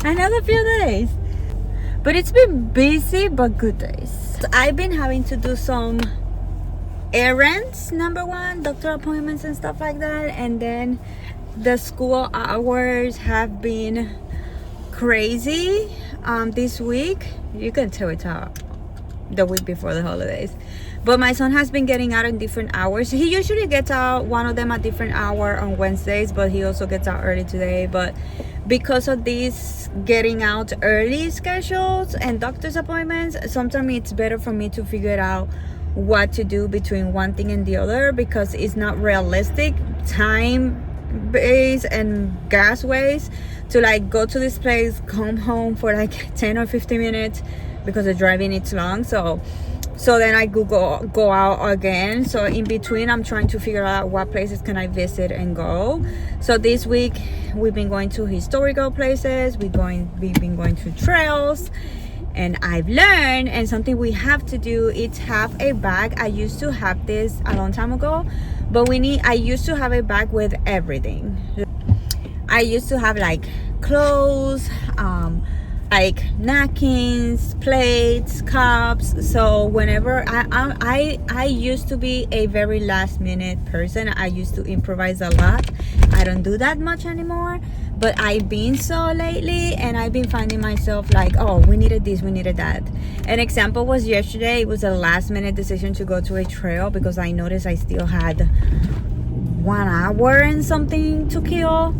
another few days. But it's been busy but good days. I've been having to do some errands, number one, doctor appointments and stuff like that, and then the school hours have been crazy this week. You can tell it's the week before the holidays, but my son has been getting out in different hours. He usually gets out one of them at different hour on Wednesdays, but he also gets out early today. But because of these getting out early schedules and doctor's appointments, sometimes it's better for me to figure out what to do between one thing and the other, because it's not realistic time base and gas ways to like go to this place, come home for like 10 or 15 minutes because the driving it's long. So then I go out again. So in between, I'm trying to figure out what places can I visit and go. So this week we've been going to historical places. We've been going to trails, and I've learned, and something we have to do, is have a bag. I used to have this a long time ago, but I used to have a bag with everything. I used to have like clothes, like napkins, plates, cups. So whenever I used to be a very last minute person. I used to improvise a lot. I don't do that much anymore, but I've been so lately, and I've been finding myself like, oh, we needed this, we needed that. An example was yesterday. It was a last minute decision to go to a trail because I noticed I still had 1 hour and something to kill.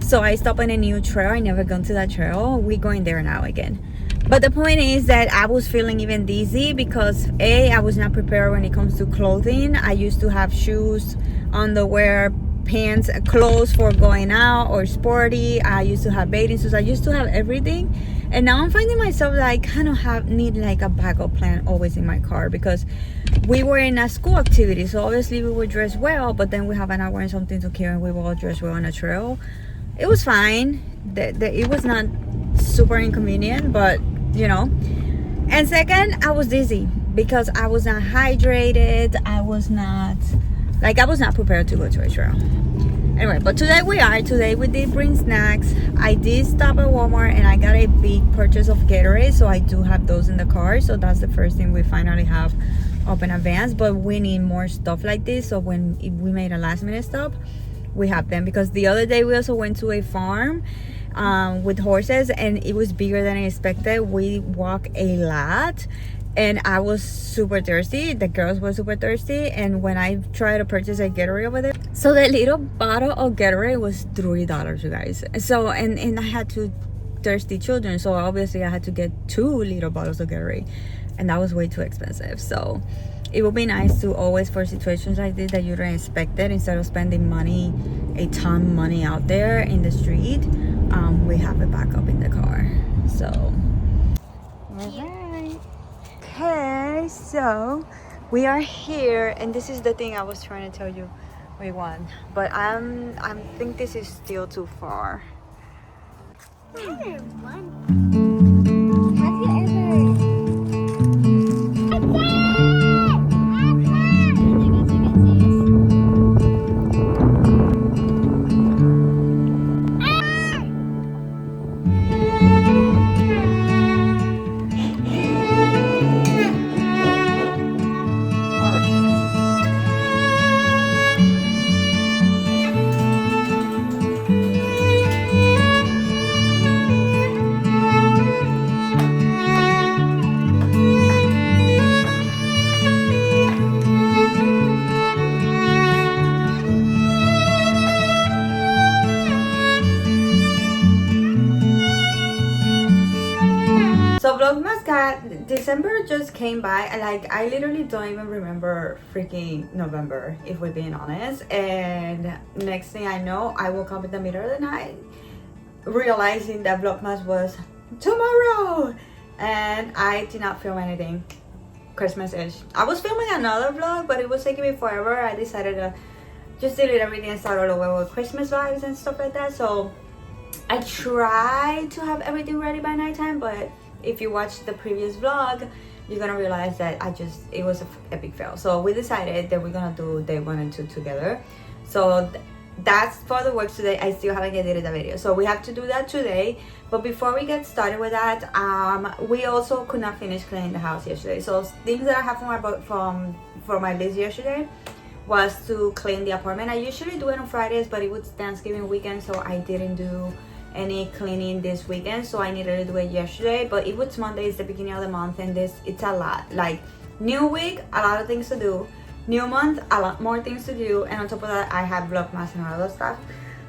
So I stopped on a new trail. I never gone to that trail. We're going there now again. But the point is that I was feeling even dizzy because I was not prepared when it comes to clothing. I used to have shoes, underwear, pants, clothes for going out or sporty. I used to have bathing suits. I used to have everything. And now I'm finding myself that I kind of need like a backup plan always in my car, because we were in a school activity. So obviously we were dressed well, but then we have an hour and something to kill, and we were all dressed well on a trail. It was fine. It was not super inconvenient, but you know. And second, I was dizzy because I was not hydrated. I was not prepared to go to a trail. Anyway, but today we did bring snacks. I did stop at Walmart and I got a big purchase of Gatorade, so I do have those in the car. So that's the first thing we finally have up in advance. But we need more stuff like this, so when we made a last minute stop, we have them. Because the other day we also went to a farm with horses, and it was bigger than I expected. We walked a lot, and I was super thirsty. The girls were super thirsty, and when I tried to purchase a Gatorade over there, so the little bottle of Gatorade was $3, you guys. So and I had 2 thirsty children, so obviously I had to get 2 little bottles of Gatorade, and that was way too expensive. So it would be nice to always, for situations like this that you don't expect it, instead of spending a ton of money out there in the street, we have a backup in the car. So alright, okay, so we are here, and this is the thing I was trying to tell you we won, but I think this is still too far. Have you ever So Vlogmas December just came by, and like I literally don't even remember freaking November, if we're being honest. And next thing I know, I woke up in the middle of the night realizing that Vlogmas was tomorrow, and I did not film anything Christmas-ish. I was filming another vlog, but it was taking me forever. I decided to just delete everything and start all over with Christmas vibes and stuff like that. So I tried to have everything ready by nighttime, but if you watch the previous vlog, you're gonna realize that it was a epic fail. So we decided that we're gonna do day 1 and 2 together. So that's for the work today. I still haven't edited the video, so we have to do that today. But before we get started with that, we also could not finish cleaning the house yesterday. So things that I have for my list yesterday was to clean the apartment. I usually do it on Fridays, but it was Thanksgiving weekend, so I didn't do any cleaning this weekend, so I needed to do it yesterday. But it was Monday, it's the beginning of the month, and it's a lot. Like, new week, a lot of things to do. New month, a lot more things to do, and on top of that, I have Vlogmas and all that stuff.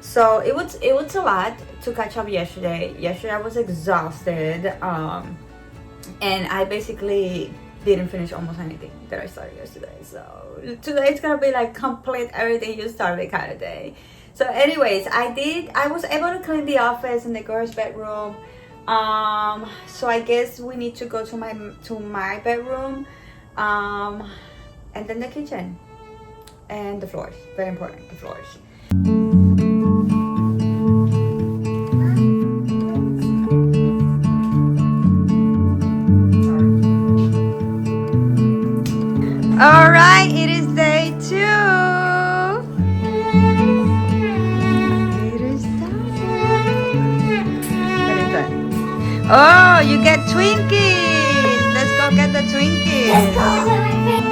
So it was a lot to catch up yesterday. Yesterday I was exhausted, and I basically didn't finish almost anything that I started yesterday. So today it's gonna be like complete everything you started kind of day. So anyways, I was able to clean the office and the girl's bedroom. So I guess we need to go to my bedroom, and then the kitchen and the floors. Very important, the floors. All right, it is day 2. It is done. What is that? Oh, you get Twinkies. Let's go get the Twinkies. Let's go to my face.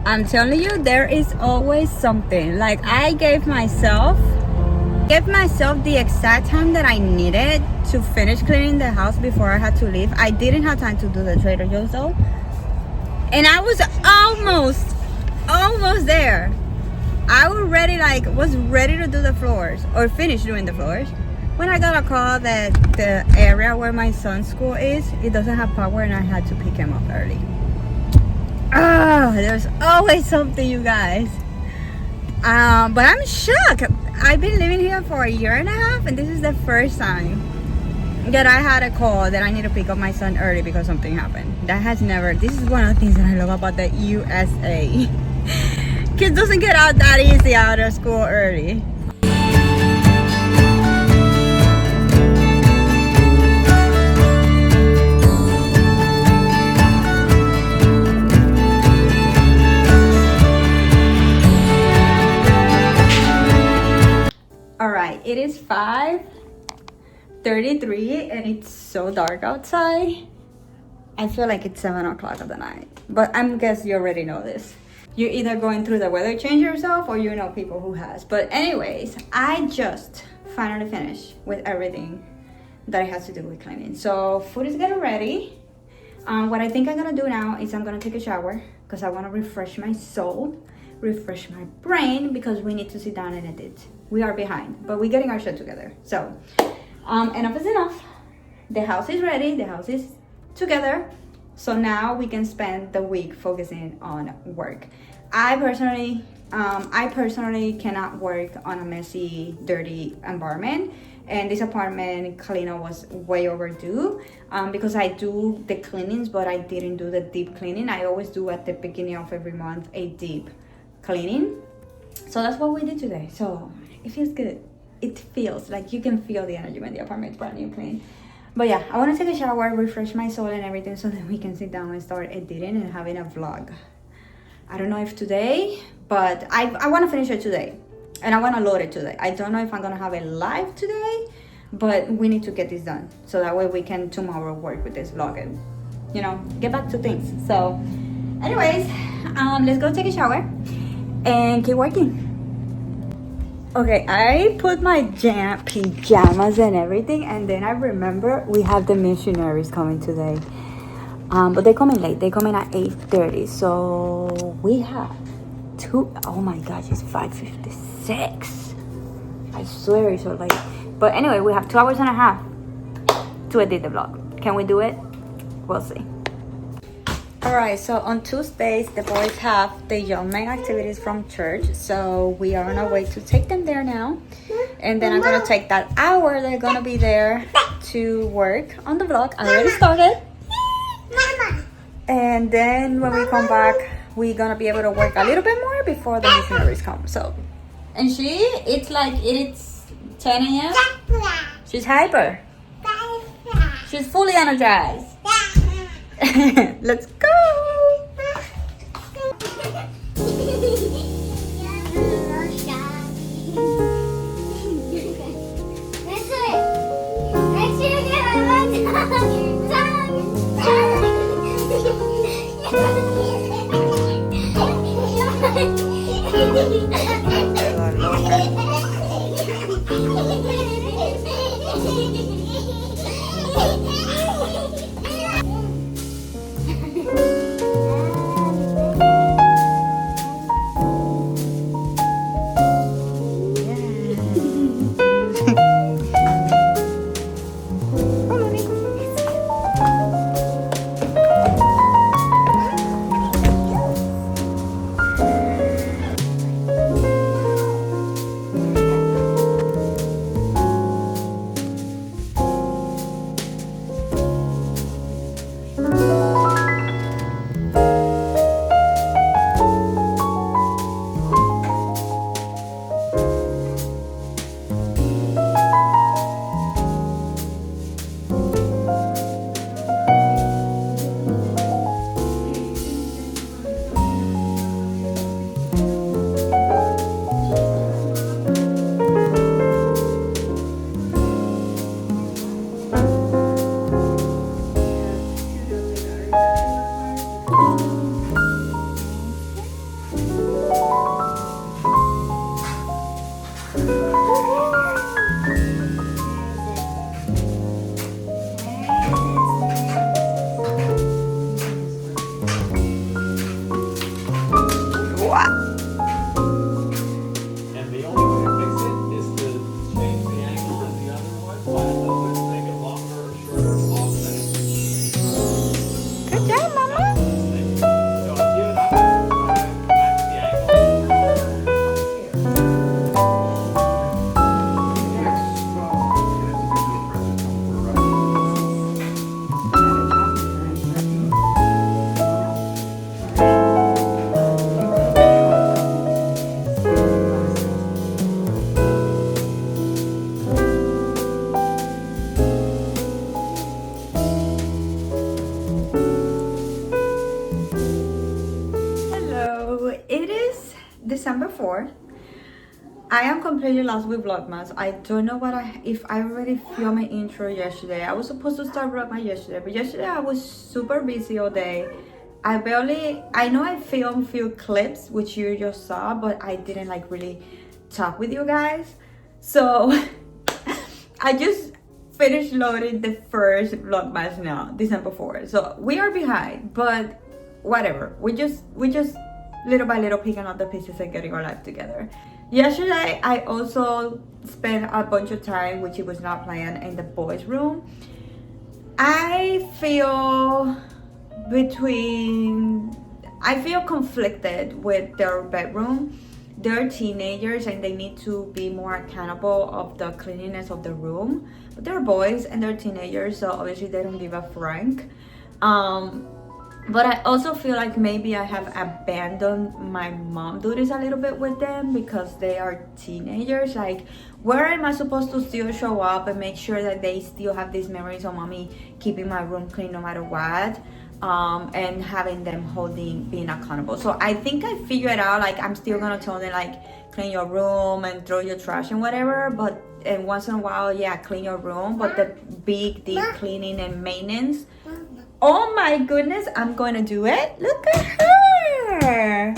I'm telling you, there is always something. Like, I gave myself the exact time that I needed to finish cleaning the house before I had to leave. I didn't have time to do the Trader Joe's though, and I was almost there. I was ready to do the floors or finish doing the floors when I got a call that the area where my son's school is, it doesn't have power, and I had to pick him up early. There's always something, you guys. But I'm shocked. I've been living here for 1.5 years, and this is the first time that I had a call that I need to pick up my son early because something happened. This is one of the things that I love about the USA. Kids doesn't get out that easy out of school early. Alright, it is 5:33 and it's so dark outside. I feel like it's 7 o'clock of the night, but I guess you already know this. You're either going through the weather change yourself or you know people who has. But anyways, I just finally finished with everything that it has to do with cleaning. So food is getting ready. What I think I'm gonna do now is I'm gonna take a shower because I want to refresh my soul, refresh my brain, because we need to sit down and edit. We are behind, but we're getting our shit together. So enough is enough. The house is ready, the house is together. So now we can spend the week focusing on work. I personally cannot work on a messy, dirty environment, and this apartment cleanup was way overdue, because I do the cleanings, but I didn't do the deep cleaning. I always do at the beginning of every month a deep cleaning. So that's what we did today. So it feels good. It feels like you can feel the energy when the apartment is brand new clean. But yeah, I want to take a shower, refresh my soul and everything, so that we can sit down and start editing and having a vlog. I don't know if today, but I want to finish it today, and I want to load it today. I don't know if I'm gonna have a live today, but we need to get this done so that way we can tomorrow work with this vlog and, you know, get back to things. So anyways, let's go take a shower and keep working. Okay, I put my pajamas and everything, and then I remember we have the missionaries coming today. But they're coming late. They come in at 8:30. So we have oh my gosh, it's 5:56. I swear it's so late. But anyway, we have 2.5 hours to edit the vlog. Can we do it? We'll see. Alright, so on Tuesdays, the boys have the young men activities from church. So we are on our way to take them there now. And then I'm going to take that hour they're going to be there to work on the vlog. I already started. Mama. And then when we come back, we're gonna be able to work a little bit more before the missionaries come. So, and it's like it's 10 a.m. She's hyper. She's fully energized. Let's go. December 4th. I am completely lost with Vlogmas. I don't know if I already filmed my intro yesterday. I was supposed to start Vlogmas yesterday, but yesterday I was super busy all day. I know I filmed a few clips, which you just saw, but I didn't like really talk with you guys. So I just finished loading the first Vlogmas now, December 4th. So we are behind, but whatever. We just little by little picking up the pieces and getting our life together. Yesterday, I also spent a bunch of time, which it was not planned, in the boys' room. I feel conflicted with their bedroom. They're teenagers and they need to be more accountable of the cleanliness of the room. But they're boys and they're teenagers, so obviously they don't give a franc. But I also feel like maybe I have abandoned my mom duties a little bit with them because they are teenagers. Like, where am I supposed to still show up and make sure that they still have these memories of mommy keeping my room clean no matter what, and having them being accountable. So I think I figured out, like, I'm still gonna tell them, like, clean your room and throw your trash and whatever, and once in a while, yeah, clean your room, but the big deep cleaning and maintenance, oh my goodness, I'm going to do it. Look at her.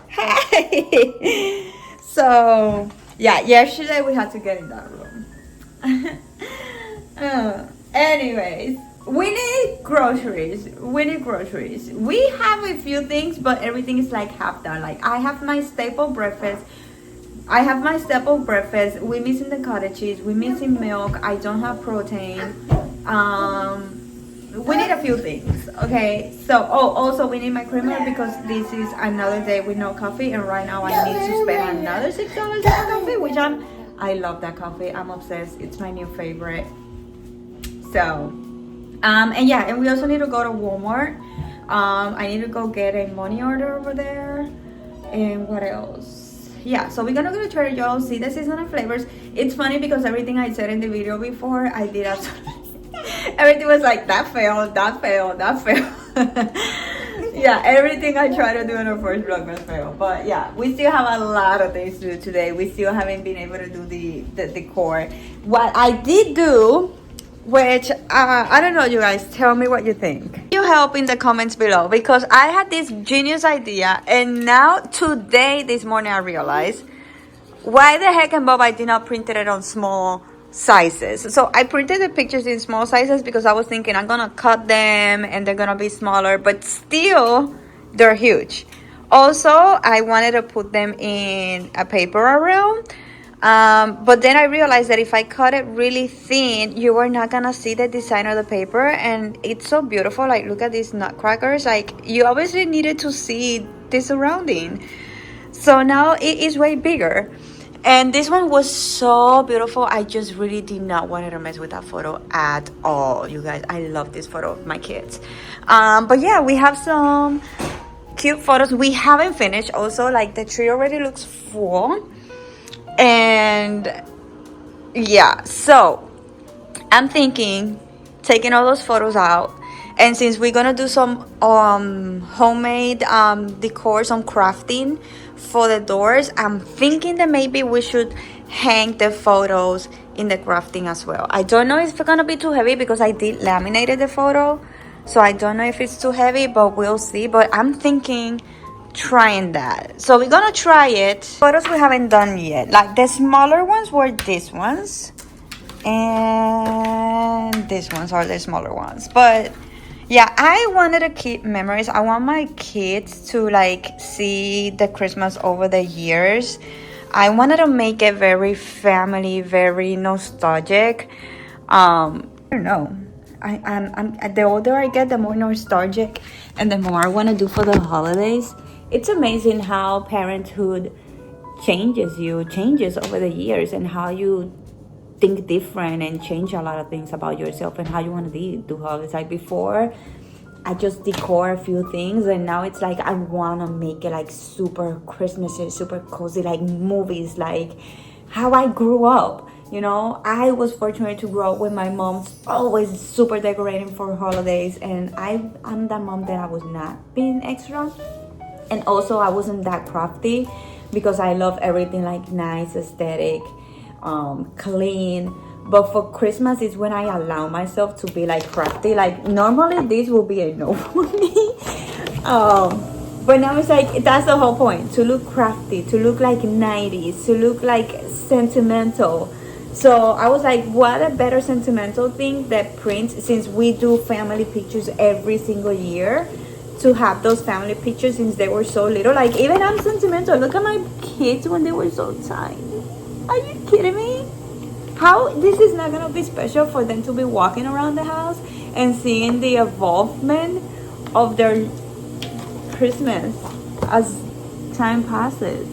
Hey. So, yeah, yesterday we had to get in that room. Anyways, we need groceries. We have a few things, but everything is like half done. Like, I have my staple breakfast. We're missing the cottage cheese. We're missing milk. I don't have protein. We need a few things, okay? So, also we need my creamer because this is another day with no coffee, and right now I need to spend another $6 on coffee, which I love that coffee. I'm obsessed. It's my new favorite. So, and yeah, and we also need to go to Walmart. I need to go get a money order over there. And what else? Yeah, so we're gonna go to Trader Joe's, see the seasonal flavors. It's funny because everything I said in the video before, I did absolutely. Everything was like, that failed, that failed, that failed. Yeah, everything I tried to do in our first Vlogmas failed. But yeah, we still have a lot of things to do today. We still haven't been able to do the decor. What I did do, which I don't know, you guys, tell me what you think. You help in the comments below, because I had this genius idea, and now today, this morning, I realized why the heck and Bob I did not print it on small sizes. So I printed the pictures in small sizes because I was thinking I'm gonna cut them and they're gonna be smaller, but still they're huge. Also, I wanted to put them in a paper around, but then I realized that if I cut it really thin, you are not gonna see the design of the paper, and it's so beautiful. Like, look at these nutcrackers. Like, you obviously needed to see the surrounding. So now it is way bigger. And this one was so beautiful. I just really did not want to mess with that photo at all, you guys. I love this photo of my kids. But yeah, we have some cute photos. We haven't finished also. Like, the tree already looks full. And yeah, so I'm thinking taking all those photos out. And since we're gonna do some homemade decor, some crafting for the doors, I'm thinking that maybe we should hang the photos in the crafting as well. I don't know if it's gonna be too heavy because I did laminated the photo, so I don't know if it's too heavy, but we'll see. But I'm thinking trying that, so we're gonna try it. Photos we haven't done yet, like the smaller ones were these ones, and these ones are the smaller ones. But yeah, I wanted to keep memories. I want my kids to like see the Christmas over the years. I wanted to make it very family, very nostalgic. I don't know. I'm the older I get, the more nostalgic and the more I want to do for the holidays. It's amazing how parenthood changes over the years, and how you think different and change a lot of things about yourself and how you want to do holidays. Like, before, I just decor a few things, and now it's like I want to make it like super Christmassy, super cozy, like movies, like how I grew up. You know, I was fortunate to grow up with my mom's always super decorating for holidays, and I'm that mom that I was not being extra. And also, I wasn't that crafty because I love everything like nice, aesthetic, clean. But for Christmas is when I allow myself to be like crafty. Like, normally this will be a no for me. But now it's like, that's the whole point, to look crafty, to look like 90s, to look like sentimental. So I was like, what a better sentimental thing that prints, since we do family pictures every single year, to have those family pictures since they were so little. Like, even I'm sentimental. Look at my kids when they were so tiny. Are you kidding me? How this is not gonna be special for them to be walking around the house and seeing the evolvement of their Christmas as time passes.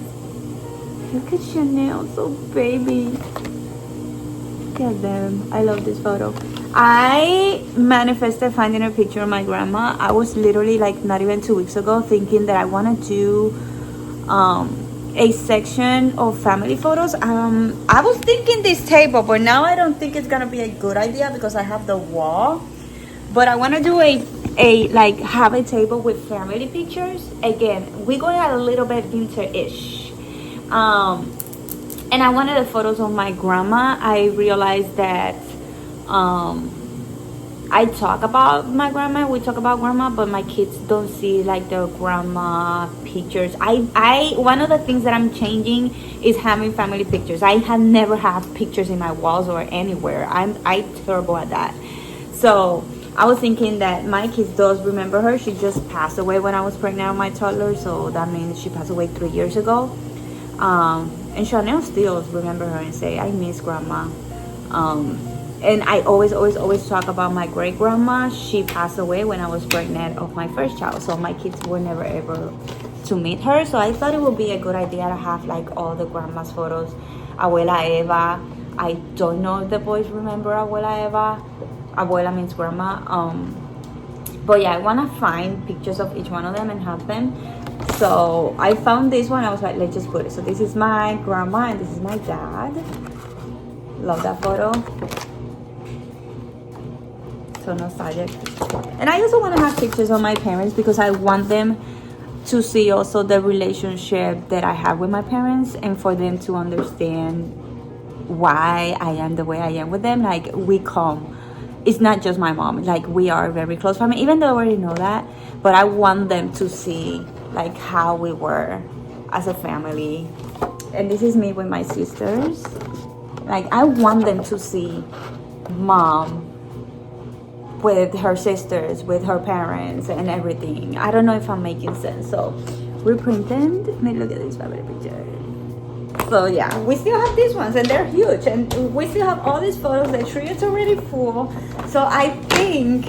Look at Chanel, so baby. Look at them. I love this photo. I manifested finding a picture of my grandma. I was literally like not even 2 weeks ago thinking that I want to do a section of family photos. I was thinking this table, but now I don't think it's gonna be a good idea because I have the wall. But I want to do a like have a table with family pictures. Again, we're going a little bit winter-ish. And I wanted the photos of my grandma. I realized that I talk about my grandma, we talk about grandma, but my kids don't see like the grandma pictures. One of the things that I'm changing is having family pictures. I have never had pictures in my walls or anywhere. I'm terrible at that. So I was thinking that my kids does remember her. She just passed away when I was pregnant with my toddler, so that means she passed away 3 years ago. And Chanel still remember her and say, I miss grandma. And I always talk about my great grandma. She passed away when I was pregnant of my first child, so my kids were never able to meet her. So I thought it would be a good idea to have like all the grandma's photos. Abuela Eva, I don't know if the boys remember Abuela Eva. Abuela means grandma. But yeah, I want to find pictures of each one of them and have them. So I found this one. I was like, let's just put it. So this is my grandma and this is my dad. Love that photo. So nostalgic. And I also want to have pictures of my parents because I want them to see also the relationship that I have with my parents, and for them to understand why I am the way I am with them. Like, it's not just my mom, like we are very close family, even though I already know that, but I want them to see like how we were as a family. And this is me with my sisters. Like, I want them to see mom with her sisters, with her parents and everything. I don't know if I'm making sense. So we printed, let me look at this family picture. So yeah, we still have these ones and they're huge, and we still have all these photos. The tree is already full. So I think,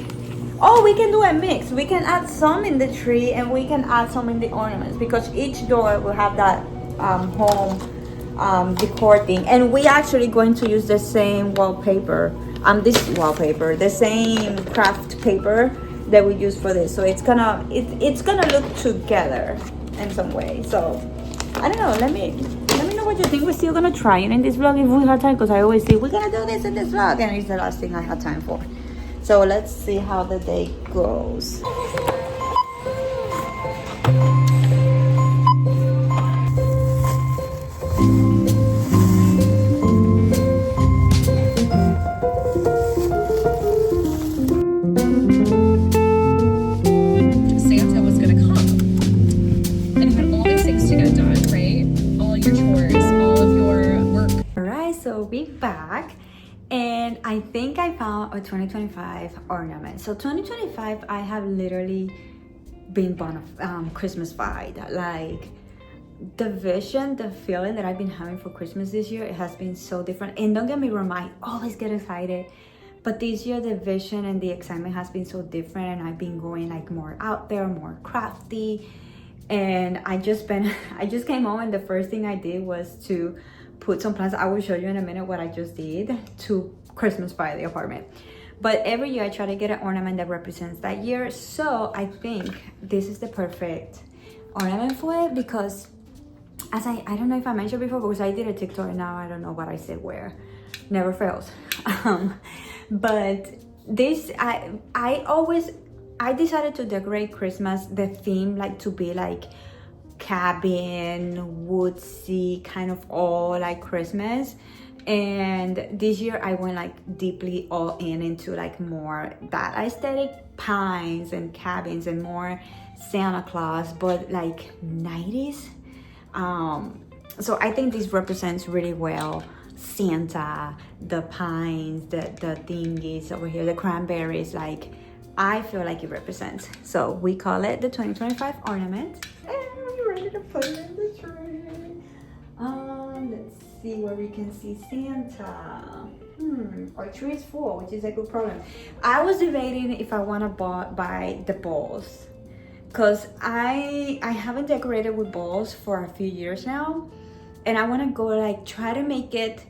we can do a mix. We can add some in the tree and we can add some in the ornaments, because each door will have that home decor thing. And we actually going to use the same wallpaper, the same craft paper that we use for this. So it's gonna look together in some way. So I don't know, let me know what you think. We're still gonna try it in this vlog if we have time, because I always say we're gonna do this in this vlog and it's the last thing I have time for. So let's see how the day goes. Santa was gonna come, and you had all these things to get done, right? All your chores, all of your work. Alright, so we're back, and I think I found a 2025 ornament. So 2025, I have literally been Christmas-fied. Like, the vision, the feeling that I've been having for Christmas this year, it has been so different. And don't get me wrong, I always get excited, but this year the vision and the excitement has been so different, and I've been going like more out there, more crafty. And I just came home, and the first thing I did was to put some plants. I will show you in a minute what I just did to Christmas-fy the apartment. But every year I try to get an ornament that represents that year. So I think this is the perfect ornament for it, because as I don't know if I mentioned before, because I did a TikTok and now I don't know what I said where. Never fails. But this, I decided to decorate Christmas, the theme, like to be like cabin, woodsy, kind of all like Christmas. And this year I went like deeply all into like more that aesthetic, pines and cabins and more Santa Claus, but like 90s. So I think this represents really well Santa, the pines, the thingies over here, the cranberries. Like, I feel like it represents. So we call it the 2025 ornament, and we're ready to put it in the tree. Let's see where we can see Santa. Our tree is full, which is a good problem. I was debating if I want to buy the balls, because I haven't decorated with balls for a few years now, and I want to go like try to make it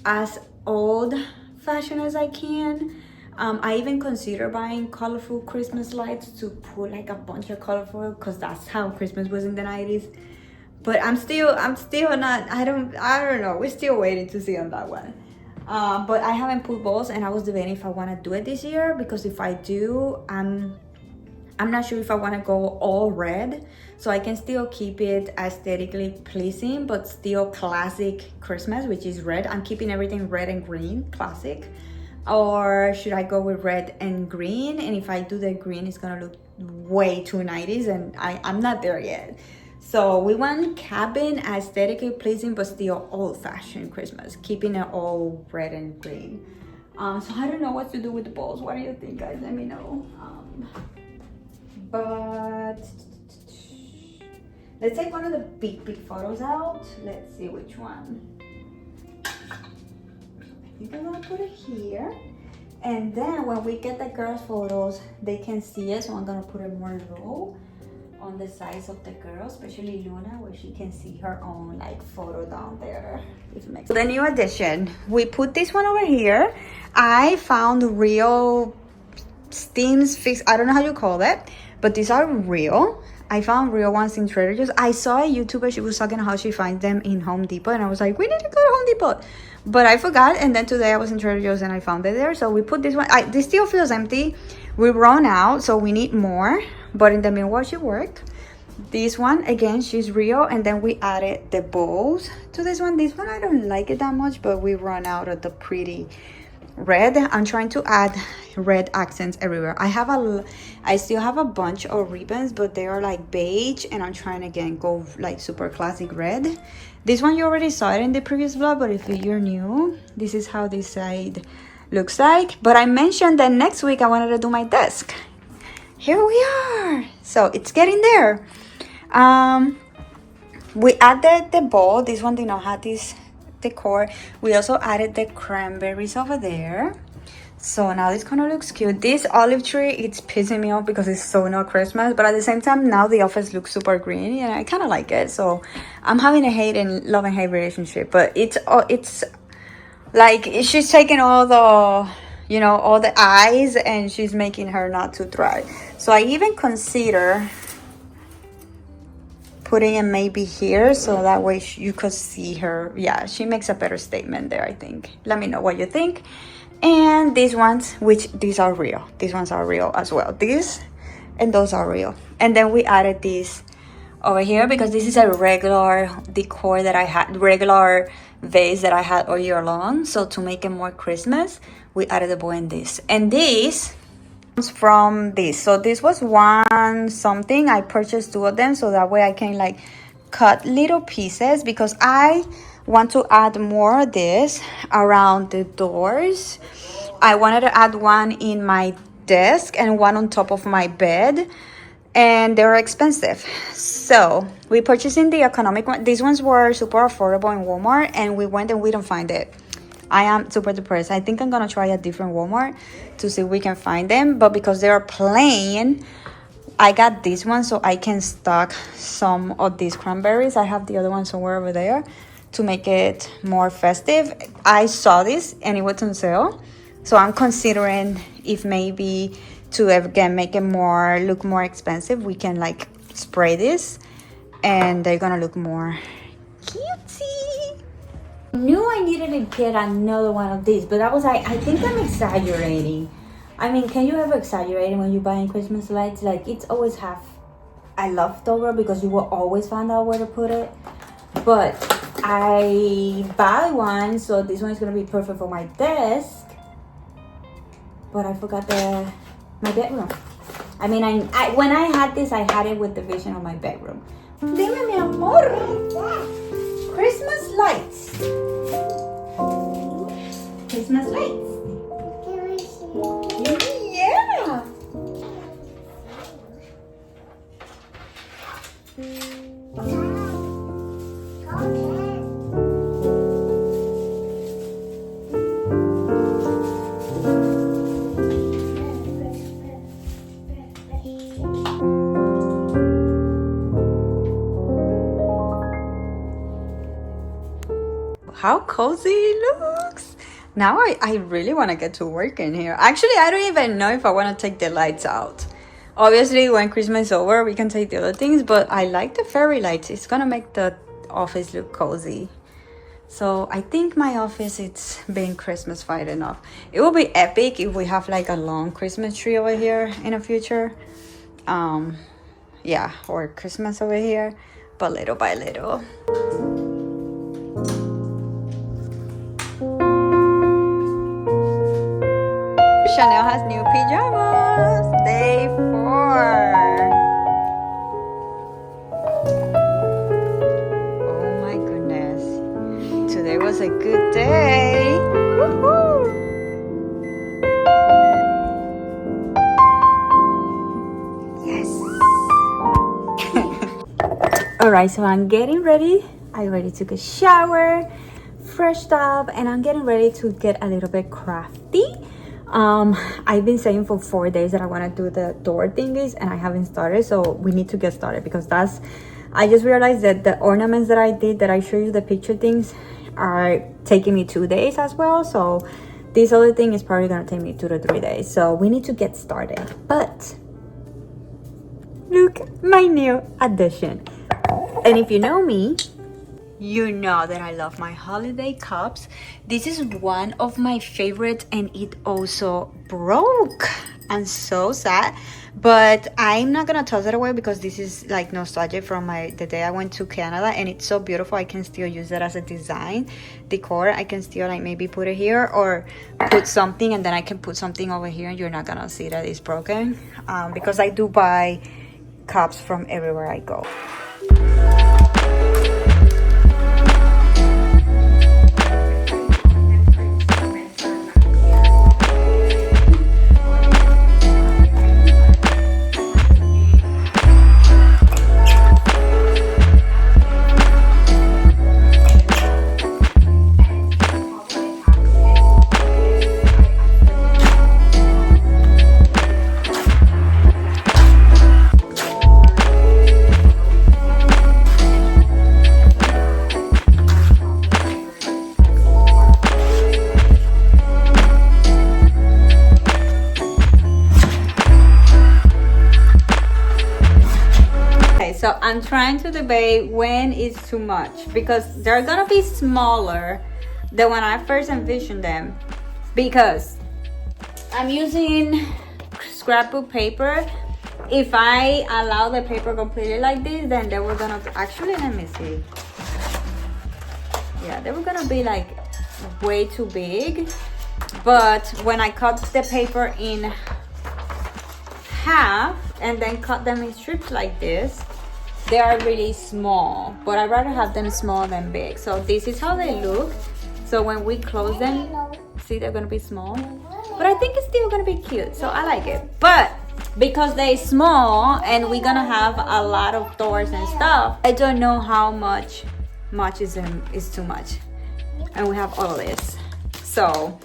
as old fashioned as I can. I even consider buying colorful Christmas lights to put like a bunch of colorful, because that's how Christmas was in the 90s. But I'm still not, I don't know, we're still waiting to see on that one. But I haven't put balls, and I was debating if I want to do it this year, because if I do, I'm not sure if I want to go all red, so I can still keep it aesthetically pleasing but still classic Christmas, which is red. I'm keeping everything red and green, classic. Or should I go with red and green? And if I do the green, it's gonna look way too 90s, and I'm not there yet. So we want cabin, aesthetically pleasing but still old-fashioned Christmas, keeping it all red and green. So I don't know what to do with the balls. What do you think, guys? Let me know. But let's take one of the big photos out. Let's see which one. I think I'm gonna put it here, and then when we get the girls' photos, they can see it. So I'm gonna put it more low on the sides of the girls, especially Luna, where she can see her own like photo down there. If it makes sense. The new addition, we put this one over here. I found real steams fix. I don't know how you call it, but these are real. I found real ones in Trader Joe's. I saw a YouTuber, she was talking how she finds them in Home Depot, and I was like, we need to go to Home Depot. But I forgot, and then today I was in Trader Joe's and I found it there. So we put this one. This still feels empty. We run out, so we need more. But in the meanwhile, she worked. This one, again, she's real. And then we added the bowls to this one. This one, I don't like it that much, but we run out of the pretty red. I'm trying to add red accents everywhere. I still have a bunch of ribbons, but they are like beige, and I'm trying again go like super classic red. This one you already saw it in the previous vlog, but if you're new, this is how this side looks like. But I mentioned that next week I wanted to do my desk. Here we are. So it's getting there. We added the bowl. This one did not have this decor. We also added the cranberries over there. So now this kind of looks cute. This olive tree, it's pissing me off because it's so not Christmas, but at the same time now the office looks super green and I kind of like it. So I'm having a hate and love and hate relationship, but it's like she's taking all the, you know, all the eyes, and she's making her not to thrive. So I even consider putting it maybe here, so that way you could see her. Yeah, she makes a better statement there, I think. Let me know what you think. And these ones, which these are real. These ones are real as well. These and those are real. And then we added this over here because this is a regular decor that I had, regular vase that I had all year long. So to make it more Christmas, we added the bow in this. And this comes from this. So this was one something. I purchased 2 of them so that way I can like cut little pieces, because I want to add more of this around the doors. I wanted to add one in my desk and one on top of my bed, and they're expensive. So we purchased in the economic one. These ones were super affordable in Walmart, and we went and we don't find it. I am super depressed. I think I'm gonna try a different Walmart to see if we can find them, but because they are plain, I got this one so I can stock some of these cranberries. I have the other one somewhere over there to make it more festive. I saw this and it was on sale, so I'm considering if maybe to again make it more look more expensive, we can like spray this and they're gonna look more cutesy. Knew I needed to get another one of these, but I was like, I think I'm exaggerating. I mean, can you ever exaggerate when you're buying Christmas lights? Like, it's always have a leftover because you will always find out where to put it. But I buy one, so this one is gonna be perfect for my desk. But I forgot my bedroom. I mean, I when I had this, I had it with the vision of my bedroom. Dime, mi amor. Christmas lights. Christmas lights. Yeah. How cozy it looks. Now I really want to get to work in here. Actually, I don't even know if I want to take the lights out. Obviously, when Christmas is over, we can take the other things, but I like the fairy lights. It's gonna make the office look cozy. So I think my office, it's been Christmas-fied enough. It will be epic if we have like a long Christmas tree over here in the future. Yeah, or Christmas over here, but little by little. Chanel has new pajamas. Day 4. Oh my goodness. Today was a good day. Woohoo! Yes. Alright, so I'm getting ready. I already took a shower, freshed up, and I'm getting ready to get a little bit crafty. I've been saying for 4 days that I want to do the door thingies and I haven't started, so we need to get started because I just realized that the ornaments that I did, that I showed you the picture things, are taking me 2 days as well. So This other thing is probably gonna take me 2 to 3 days, so we need to get started. But look, my new addition. And if you know me, you know that I love my holiday cups. This is one of my favorites, and it also broke. I'm so sad, but I'm not gonna toss it away because this is like nostalgic from the day I went to Canada, and it's so beautiful. I can still use it as a design decor. I can still like maybe put it here or put something, and then I can put something over here, and you're not gonna see that it's broken, because I do buy cups from everywhere I go. So I'm trying to debate when is too much, because they're gonna be smaller than when I first envisioned them, because I'm using scrapbook paper. If I allow the paper completely like this, then they were gonna actually, let me see. Yeah, they were gonna be like way too big. But when I cut the paper in half and then cut them in strips like this, they are really small, but I'd rather have them small than big. So this is how they look. So when we close them, see, they're gonna be small, but I think it's still gonna be cute, so I like it. But because they're small and we're gonna have a lot of doors and stuff, I don't know how much is too much, and we have all this. So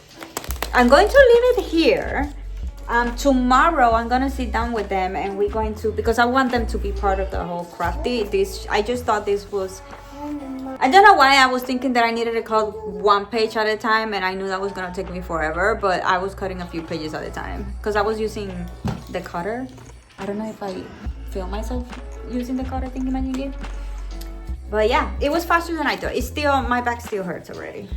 I'm going to leave it here. Tomorrow I'm gonna sit down with them, and we're going to, because I want them to be part of the whole crafty. I just thought this was, I don't know why I was thinking that I needed to cut one page at a time, and I knew that was gonna take me forever, but I was cutting a few pages at a time because I was using the cutter. I don't know if I film myself using the cutter thingy majiggy, but yeah, it was faster than I thought. It's still, my back still hurts already.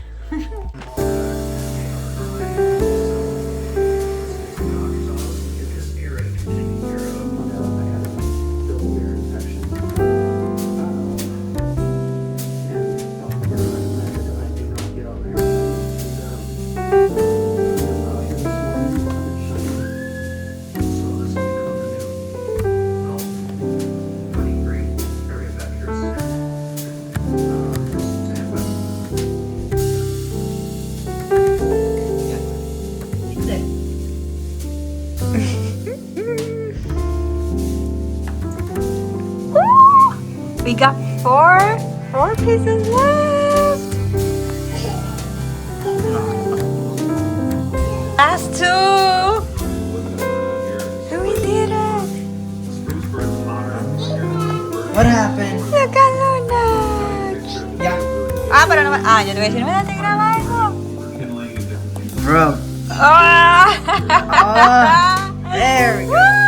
We got four pieces left. Last two. We did it. What happened? Look at Luna. Yeah. Pero no me... yo te voy a decir, no me graba eso. Bro. Ah. Oh, there we go.